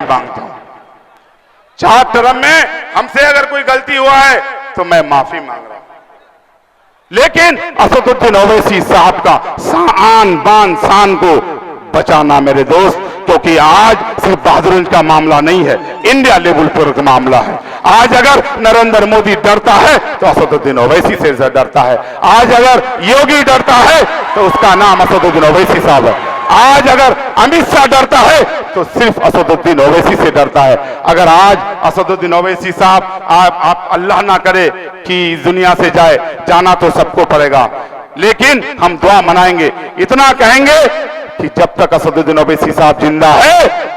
मांगता हूं। 4 टर्म में हमसे अगर कोई गलती हुआ है तो मैं माफी मांग रहा हूं, लेकिन असदुद्दीन ओवैसी साहब का आन बान शान को बचाना मेरे दोस्त, क्योंकि आज सिर्फ बहादुरगंज का मामला नहीं है, इंडिया लेवल पर का मामला है। आज अगर नरेंद्र मोदी डरता है तो असदुद्दीन ओवैसी से डरता है। आज अगर योगी डरता है तो उसका नाम असदुद्दीन ओवैसी साहब है। आज अगर अमित शाह डरता है तो सिर्फ असदुद्दीन ओवैसी से डरता है। अगर आज असदुद्दीन ओवैसी साहब आप अल्लाह ना करे कि दुनिया से जाना तो सबको पड़ेगा, लेकिन हम दुआ मनाएंगे, इतना कहेंगे कि जब तक असदुद्दीन ओवैसी साहब जिंदा है,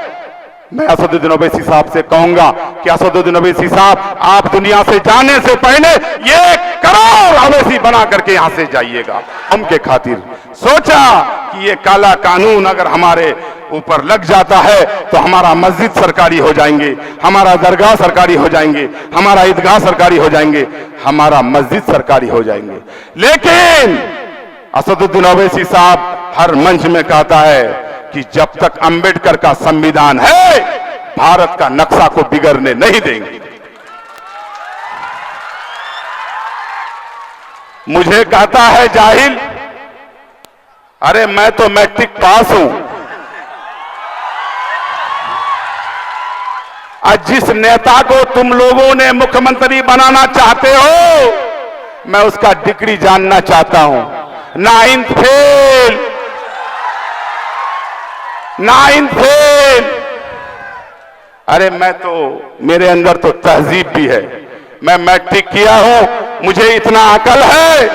मैं असदुद्दीन ओवैसी साहब से कहूंगा कि असदुद्दीन ओवैसी साहब आप दुनिया से जाने से पहले 1 करोड़ ओवैसी बना करके यहां से जाइएगा। उनके खातिर सोचा कि ये काला कानून अगर हमारे ऊपर लग जाता है तो हमारा मस्जिद सरकारी हो जाएंगे, हमारा दरगाह सरकारी हो जाएंगे, हमारा ईदगाह सरकारी हो जाएंगे, हमारा मस्जिद सरकारी हो जाएंगे। लेकिन असदुद्दीन ओवैसी साहब हर मंच में कहता है कि जब तक अंबेडकर का संविधान है, भारत का नक्शा को बिगड़ने नहीं देंगे। मुझे कहता है जाहिल, अरे मैं तो मैट्रिक पास हूं। आज जिस नेता को तुम लोगों ने मुख्यमंत्री बनाना चाहते हो, मैं उसका डिग्री जानना चाहता हूं। 9th fail, 9th fail. अरे मैं तो, मेरे अंदर तो तहजीब भी है, मैं मैट्रिक किया हूं, मुझे इतना अकल है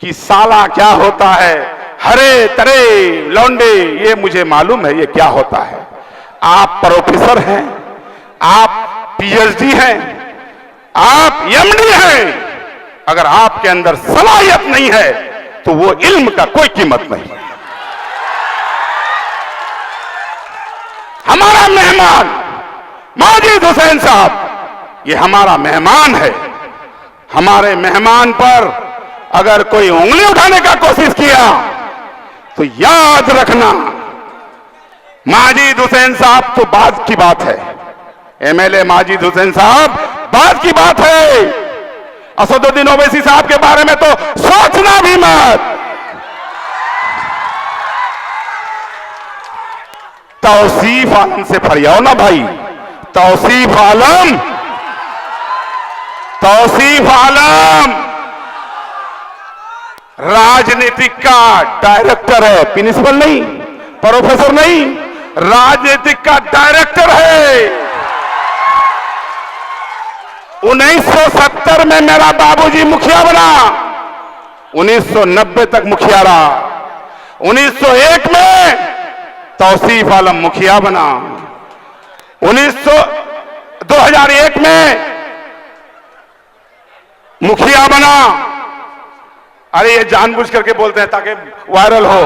कि साला क्या होता है, हरे तरे लौंडे, ये मुझे मालूम है ये क्या होता है। आप प्रोफेसर हैं, आप पीएचडी हैं, आप एमडी हैं, अगर आपके अंदर सलाहियत नहीं है तो वो इल्म का कोई कीमत नहीं। हमारा मेहमान माजिद हुसैन साहब, ये हमारा मेहमान है। हमारे मेहमान पर अगर कोई उंगली उठाने का कोशिश किया तो याद रखना, माजिद हुसैन साहब तो बात की बात है, एमएलए माजिद हुसैन साहब बात की बात है। असदुद्दीन ओवैसी साहब के बारे में तो सोचना भी मत। तौसीफ आलम से फरियाओ ना भाई, तौसीफ आलम, तौसीफ आलम राजनीतिक का डायरेक्टर है, प्रिंसिपल नहीं, प्रोफेसर नहीं, राजनीतिक का डायरेक्टर है। 1970 में मेरा बाबूजी मुखिया बना, 1990 तक मुखिया रहा, 1901 में तौसीफ आलम मुखिया बना, 2001 में मुखिया बना। अरे ये जानबूझ करके बोलते हैं ताकि वायरल हो।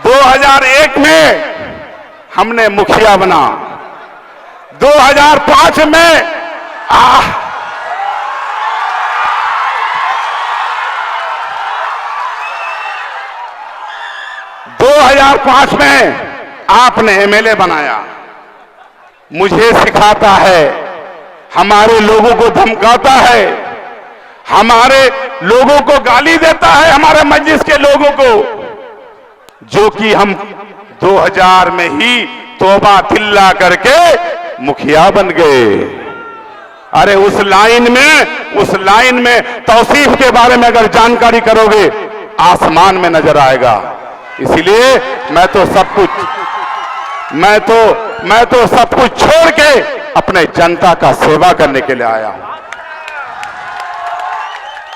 2001 में हमने मुखिया बना, 2005 में 2005 में आपने एमएलए बनाया। मुझे सिखाता है, हमारे लोगों को धमकाता है, हमारे लोगों को गाली देता है, हमारे मस्जिद के लोगों को, जो कि हम 2000 में ही तौबा तिल्ला करके मुखिया बन गए। अरे उस लाइन में तौसीफ के बारे में अगर जानकारी करोगे आसमान में नजर आएगा। इसीलिए मैं तो सब कुछ छोड़ के अपने जनता का सेवा करने के लिए आया हूं।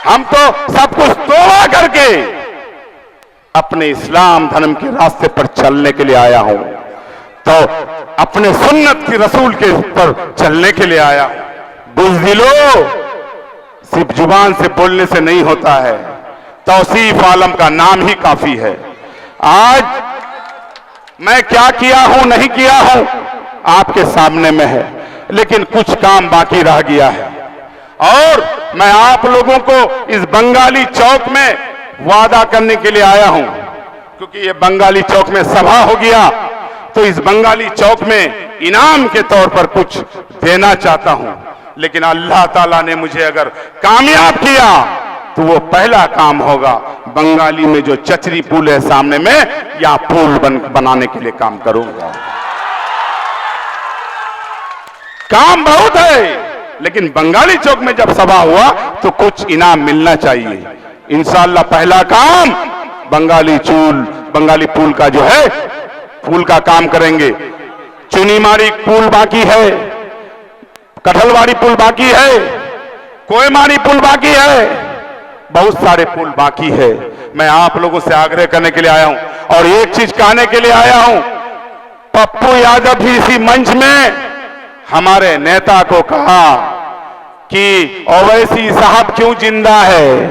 हम तो सब कुछ तोड़ा करके अपने इस्लाम धर्म के रास्ते पर चलने के लिए आया हूं, तो अपने सुन्नत की रसूल के पर चलने के लिए आया। बुज़दिलो सिर्फ जुबान से बोलने से नहीं होता है, तौसीफ आलम का नाम ही काफी है। आज मैं क्या किया हूं नहीं किया हूं आपके सामने में है, लेकिन कुछ काम बाकी रह गया है और मैं आप लोगों को इस बंगाली चौक में वादा करने के लिए आया हूं क्योंकि ये बंगाली चौक में सभा हो गया, तो इस बंगाली चौक में इनाम के तौर पर कुछ देना चाहता हूं। लेकिन अल्लाह ताला ने मुझे अगर कामयाब किया तो वो पहला काम होगा, बंगाली में जो चचरी पुल है सामने में, या पुल बनाने के लिए काम करूंगा। काम बहुत है, लेकिन बंगाली चौक में जब सभा हुआ तो कुछ इनाम मिलना चाहिए। इंशाअल्लाह पहला काम बंगाली पुल का जो है, पुल का काम करेंगे। चुनीमारी पुल बाकी है, कठलवाड़ी पुल बाकी है, कोयमारी पुल बाकी है, बहुत सारे पुल बाकी है। मैं आप लोगों से आग्रह करने के लिए आया हूं और एक चीज कहने के लिए आया हूं। पप्पू यादव भी इसी मंच में हमारे नेता को कहा कि ओवैसी साहब क्यों जिंदा है।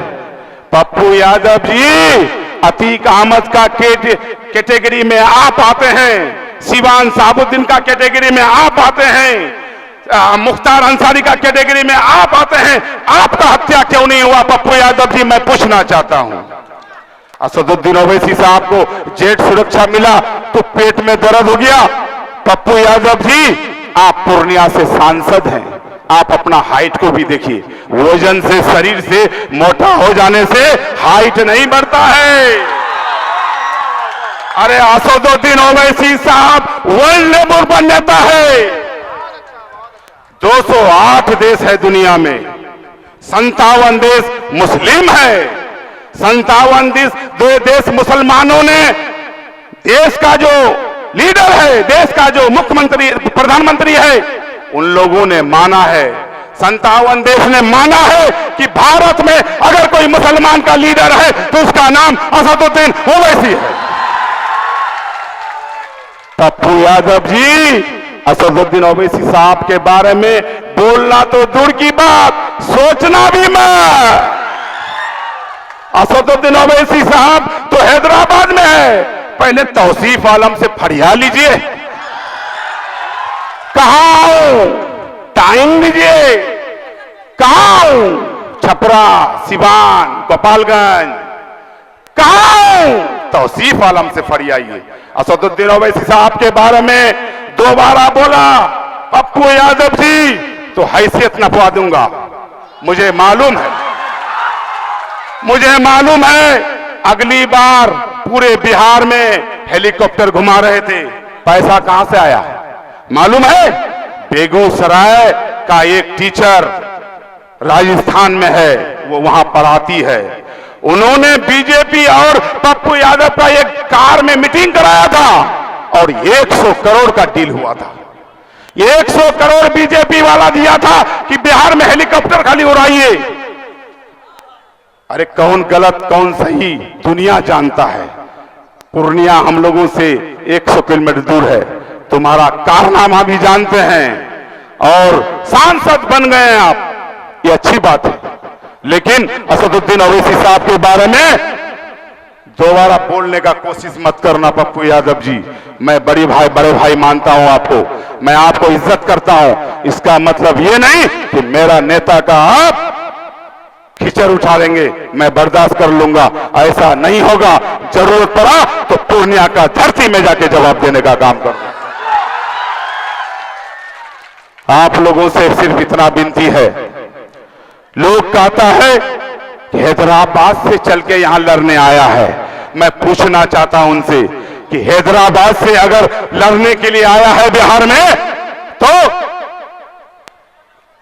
पप्पू यादव जी अतीक अहमद का कैटेगरी में आप आते हैं, सिवान साबुद्दीन का कैटेगरी में आप आते हैं, मुख्तार अंसारी का कैटेगरी में आप आते हैं। आपका हत्या क्यों नहीं हुआ पप्पू यादव जी, मैं पूछना चाहता हूं। असदुद्दीन ओवैसी साहब को जेट सुरक्षा मिला तो पेट में दर्द हो गया। पप्पू यादव जी आप पूर्णिया से सांसद हैं, आप अपना हाइट को भी देखिए। वजन से, शरीर से मोटा हो जाने से हाइट नहीं बढ़ता है। अरे असदुद्दीन ओवैसी साहब वर्ल्ड लेवल पर नेता है। 208 देश है दुनिया में, 57 देश मुस्लिम है, 57 देश मुसलमानों ने देश का जो लीडर है, देश का जो मुख्यमंत्री प्रधानमंत्री है, उन लोगों ने माना है, 57 देश ने माना है कि भारत में अगर कोई मुसलमान का लीडर है तो उसका नाम असदुद्दीन ओवैसी है। पप्पू यादव जी असदुद्दीन ओवैसी साहब के बारे में बोलना तो दूर की बात, सोचना भी मत। असदुद्दीन ओवैसी साहब तो हैदराबाद में है, पहले तौसीफ आलम से फरिया लीजिए, कहां हूं, टाइम दीजिए, कहां हूं, छपरा, सिवान, गोपालगंज, कहां हूं, तौसीफ आलम से फरियाइए। असदुद्दीन ओवैसी साहब के बारे में दोबारा बोला पप्पू यादव जी तो हैसियत नपवा दूंगा। मुझे मालूम है अगली बार पूरे बिहार में हेलीकॉप्टर घुमा रहे थे, पैसा कहां से आया मालूम है? बेगूसराय का एक टीचर राजस्थान में है, वो वहां पढ़ाती है, उन्होंने बीजेपी और पप्पू यादव का एक कार में मीटिंग कराया था और 100 करोड़ का डील हुआ था। 100 करोड़ बीजेपी वाला दिया था कि बिहार में हेलीकॉप्टर खाली उड़ाइए। अरे कौन गलत कौन सही दुनिया जानता है। पूर्णिया हम लोगों से 100 किलोमीटर दूर है, तुम्हारा कारनामा भी जानते हैं और सांसद बन गए हैं आप, ये अच्छी बात है। लेकिन असदुद्दीन ओवैसी साहब के बारे में दोबारा बोलने का कोशिश मत करना पप्पू यादव जी। मैं बड़े भाई मानता हूं आपको, मैं आपको इज्जत करता हूं। इसका मतलब ये नहीं कि मेरा नेता का आप खिचड़ उठा लेंगे, मैं बर्दाश्त कर लूंगा, ऐसा नहीं होगा। जरूरत पड़ा तो पूर्णिया का धरती में जाके जवाब देने का काम करूंगा। आप लोगों से सिर्फ इतना विनती है, लोग कहता है कि हैदराबाद से चल के यहां लड़ने आया है। मैं पूछना चाहता हूं उनसे कि हैदराबाद से अगर लड़ने के लिए आया है बिहार में, तो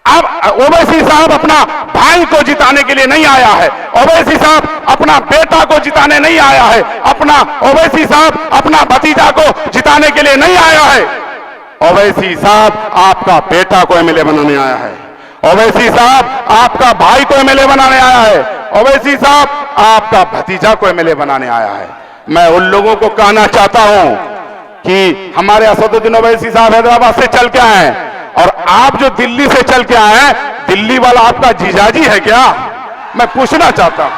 अब ओवैसी साहब अपना भाई को जिताने के लिए नहीं आया है, ओवैसी साहब अपना बेटा को जिताने नहीं आया है, ओवैसी साहब अपना भतीजा को जिताने के लिए नहीं आया है। ओवैसी साहब आपका बेटा को एमएलए बनाने आया है, ओवैसी साहब आपका भाई को एमएलए बनाने आया है, ओवैसी साहब आपका भतीजा को एमएलए बनाने आया है। मैं उन लोगों को कहना चाहता हूं कि हमारे असदुद्दीन ओवैसी साहब हैदराबाद से चल के आए हैं और आप जो दिल्ली से चल के आए हैं, दिल्ली वाला आपका जीजाजी है क्या? मैं पूछना चाहता हूं।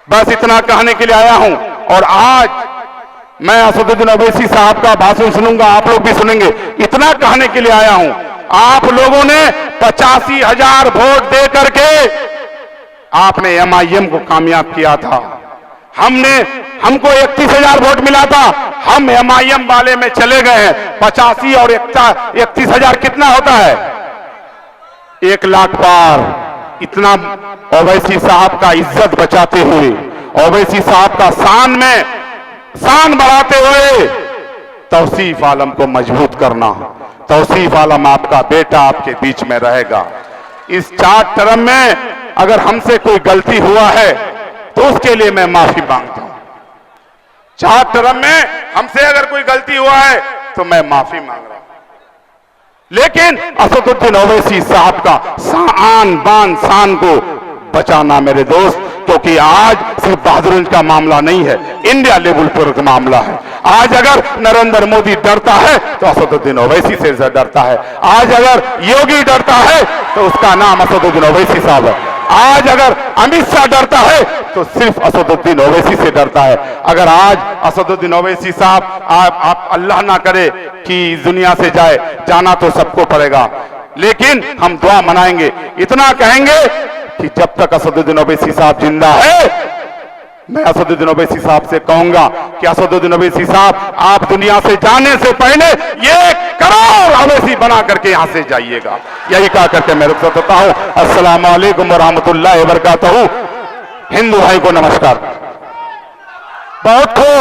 बस इतना कहने के लिए आया हूं और आज मैं असदुद्दीन ओवैसी साहब का भाषण सुनूंगा, आप लोग भी सुनेंगे। इतना कहने के लिए आया हूं, आप लोगों ने 85,000 वोट दे करके आपने एमआईएम को कामयाब किया था। हमको 31,000 वोट मिला था, हम MIM वाले में चले गए हैं। 85 और 31,000 कितना होता है? 1 लाख पार। इतना ओवैसी साहब का इज्जत बचाते हुए, ओवैसी साहब का शान बढ़ाते हुए तौसीफ आलम को मजबूत करना। तौसीफ आलम आपका बेटा आपके बीच में रहेगा। इस 4 टर्म में अगर हमसे कोई गलती हुआ है तो उसके लिए मैं माफी मांगता हूं। 4 टर्म में हमसे अगर कोई गलती हुआ है तो मैं माफी मांग रहा हूं। लेकिन असदुद्दीन ओवैसी साहब का शान को बचाना मेरे दोस्त, क्योंकि आज सिर्फ बहादुरगंज का मामला नहीं है, इंडिया लेवल पर का मामला है। आज अगर नरेंद्र मोदी डरता है तो असदुद्दीन ओवैसी से डरता है। आज अगर योगी डरता है तो उसका नाम असदुद्दीन ओवैसी साहब है। आज अगर अमित शाह डरता है तो सिर्फ असदुद्दीन ओवैसी से डरता है। अगर आज असदुद्दीन ओवैसी साहब आप अल्लाह ना करे कि दुनिया से जाना तो सबको पड़ेगा, लेकिन हम दुआ मनाएंगे, इतना कहेंगे कि जब तक असदुद्दीन ओवैसी साहब जिंदा है, मैं असदुद्दीन ओवैसी साहब से कहूंगा कि असदुद्दीन ओवैसी साहब आप दुनिया से जाने से पहले 1 करोड़ ओवैसी बना करके यहां से जाइएगा। यही कहा करके मैं रुखसत होता हूं। अस्सलाम वालेकुम व रहमतुल्लाहि व बरकातहू। हिंदू भाई को नमस्कार। बहुत खूब।